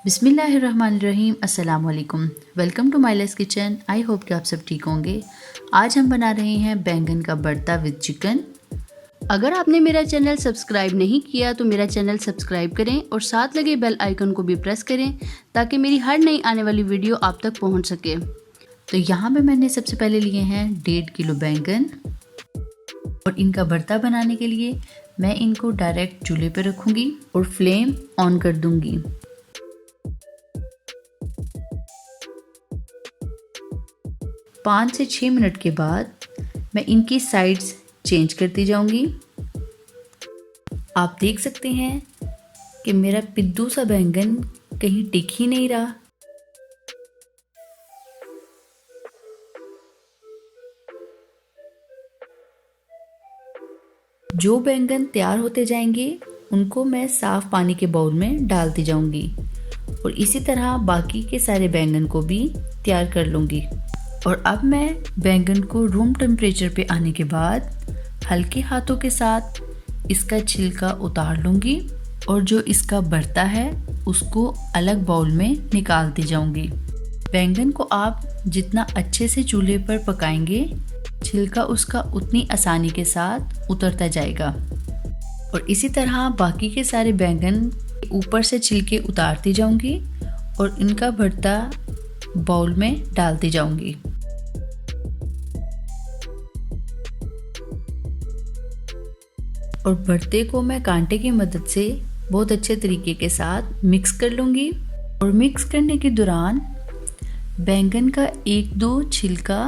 बिस्मिल्लाहिर्रहमानिर्रहीम। अस्सलाम वालेकुम। Welcome to my less kitchen. I hope कि आप सब ठीक होंगे। आज हम बना रहे हैं बैंगन का भरता विद चिकन। अगर आपने मेरा चैनल सब्सक्राइब नहीं किया तो मेरा चैनल सब्सक्राइब करें और साथ लगे बेल आइकन को भी प्रेस करें ताकि मेरी हर नई आने वाली वीडियो आप तक पहुंच सके। तो यहाँ पे मैंने सबसे पहले लिए हैं 1.5 किलो बैंगन और इनका भरता बनाने के लिए मैं इनको डायरेक्ट चूल्हे पर रखूँगी और फ्लेम ऑन कर दूँगी। 5 से 6 मिनट के बाद मैं इनकी साइड्स चेंज करती जाऊंगी। आप देख सकते हैं कि मेरा पिद्दू सा बैंगन कहीं टिक ही नहीं रहा। जो बैंगन तैयार होते जाएंगे उनको मैं साफ पानी के बाउल में डालती जाऊंगी और इसी तरह बाकी के सारे बैंगन को भी तैयार कर लूँगी। और अब मैं बैंगन को रूम टेम्परेचर पे आने के बाद हल्के हाथों के साथ इसका छिलका उतार लूँगी और जो इसका भरता है उसको अलग बाउल में निकालती जाऊँगी। बैंगन को आप जितना अच्छे से चूल्हे पर पकाएंगे छिलका उसका उतनी आसानी के साथ उतरता जाएगा। और इसी तरह बाकी के सारे बैंगन ऊपर से छिलके उतारती जाऊँगी और इनका भरता बाउल में डालती जाऊँगी। और भरते को मैं कांटे की मदद से बहुत अच्छे तरीके के साथ मिक्स कर लूँगी। और मिक्स करने के दौरान बैंगन का 1-2 छिलका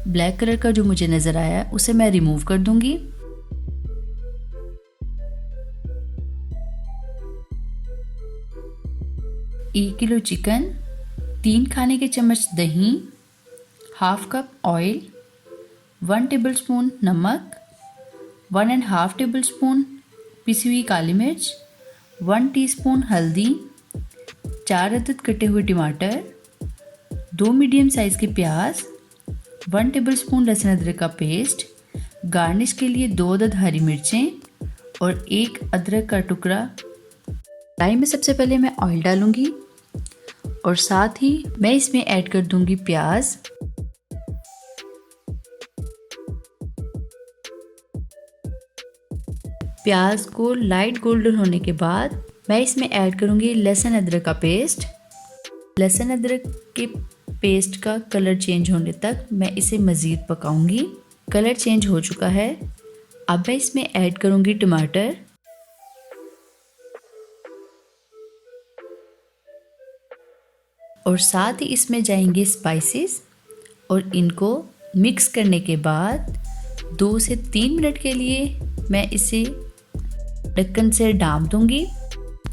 ब्लैक कलर का जो मुझे नज़र आया उसे मैं रिमूव कर दूँगी। एक किलो चिकन, 3 खाने के चम्मच दही, हाफ कप ऑयल, 1 टेबलस्पून नमक, 1.5 टेबलस्पून पिसी हुई काली मिर्च, 1 टीस्पून हल्दी, 4 अदद कटे हुए टमाटर, 2 मीडियम साइज़ के प्याज, 1 टेबलस्पून लहसुन अदरक का पेस्ट, गार्निश के लिए 2 अदद हरी मिर्चें और 1 अदरक का टुकड़ा। कढ़ाई में सबसे पहले मैं ऑयल डालूंगी और साथ ही मैं इसमें ऐड कर दूंगी प्याज। प्याज को लाइट गोल्डन होने के बाद मैं इसमें ऐड करूंगी लहसुन अदरक का पेस्ट। लहसुन अदरक के पेस्ट का कलर चेंज होने तक मैं इसे मज़ीद पकाऊंगी। कलर चेंज हो चुका है। अब मैं इसमें ऐड करूंगी टमाटर और साथ ही इसमें जाएंगे स्पाइसेस और इनको मिक्स करने के बाद 2 से 3 मिनट के लिए मैं इसे ढक्कन से ढाँप दूंगी।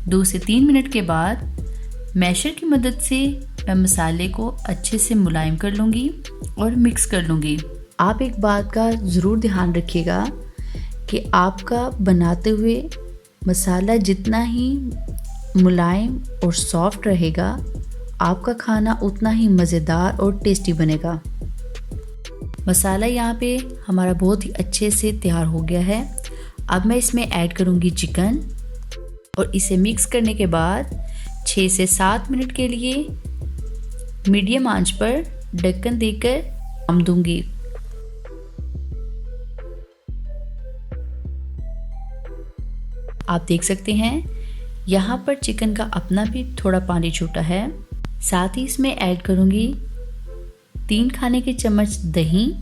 2 से 3 मिनट के बाद मैशर की मदद से मैं मसाले को अच्छे से मुलायम कर लूँगी और मिक्स कर लूँगी। आप एक बात का ज़रूर ध्यान रखिएगा कि आपका बनाते हुए मसाला जितना ही मुलायम और सॉफ्ट रहेगा आपका खाना उतना ही मज़ेदार और टेस्टी बनेगा। मसाला यहाँ पे हमारा बहुत ही अच्छे से तैयार हो गया है। अब मैं इसमें ऐड करूँगी चिकन और इसे मिक्स करने के बाद 6 से 7 मिनट के लिए मीडियम आंच पर ढक्कन देकर दम दूँगी। आप देख सकते हैं यहाँ पर चिकन का अपना भी थोड़ा पानी छूटा है। साथ ही इसमें ऐड करूँगी 3 खाने के चम्मच दही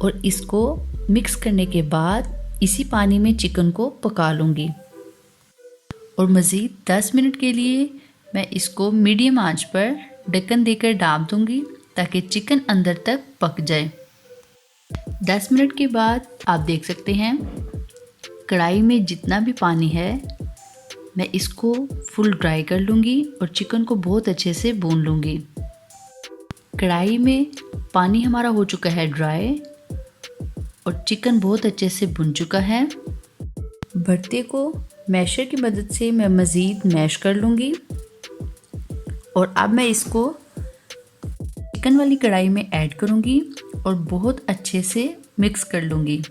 और इसको मिक्स करने के बाद इसी पानी में चिकन को पका लूँगी और मज़ीद 10 मिनट के लिए मैं इसको मीडियम आंच पर ढक्कन देकर ढाँप दूँगी ताकि चिकन अंदर तक पक जाए। 10 मिनट के बाद आप देख सकते हैं कढ़ाई में जितना भी पानी है मैं इसको फुल ड्राई कर लूँगी और चिकन को बहुत अच्छे से भून लूँगी। कढ़ाई में पानी हमारा हो चुका है ड्राई और चिकन बहुत अच्छे से भुन चुका है। भरते को मैशर की मदद से मैं मज़ीद मैश कर लूँगी और अब मैं इसको चिकन वाली कढ़ाई में ऐड करूँगी और बहुत अच्छे से मिक्स कर लूँगी।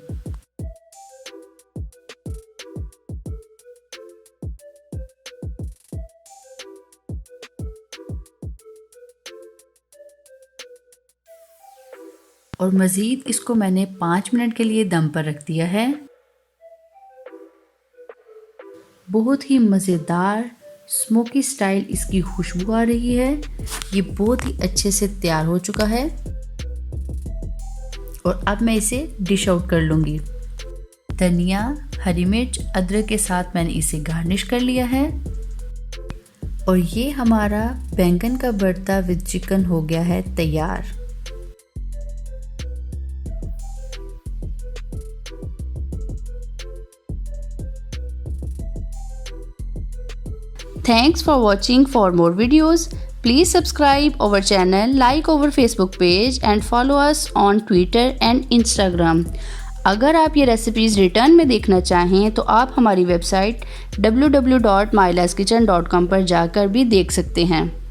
और मज़ीद इसको मैंने 5 मिनट के लिए दम पर रख दिया है। बहुत ही मज़ेदार स्मोकी स्टाइल इसकी खुशबू आ रही है। ये बहुत ही अच्छे से तैयार हो चुका है और अब मैं इसे डिश आउट कर लूँगी। धनिया, हरी मिर्च, अदरक के साथ मैंने इसे गार्निश कर लिया है और ये हमारा बैंगन का भरता विद चिकन हो गया है तैयार। Thanks for watching. For more videos, please subscribe our channel, like our Facebook page and follow us on Twitter and Instagram. अगर आप ये रेसिपीज़ रिटर्न में देखना चाहें तो आप हमारी वेबसाइट www.mylaskitchen.com पर जाकर भी देख सकते हैं।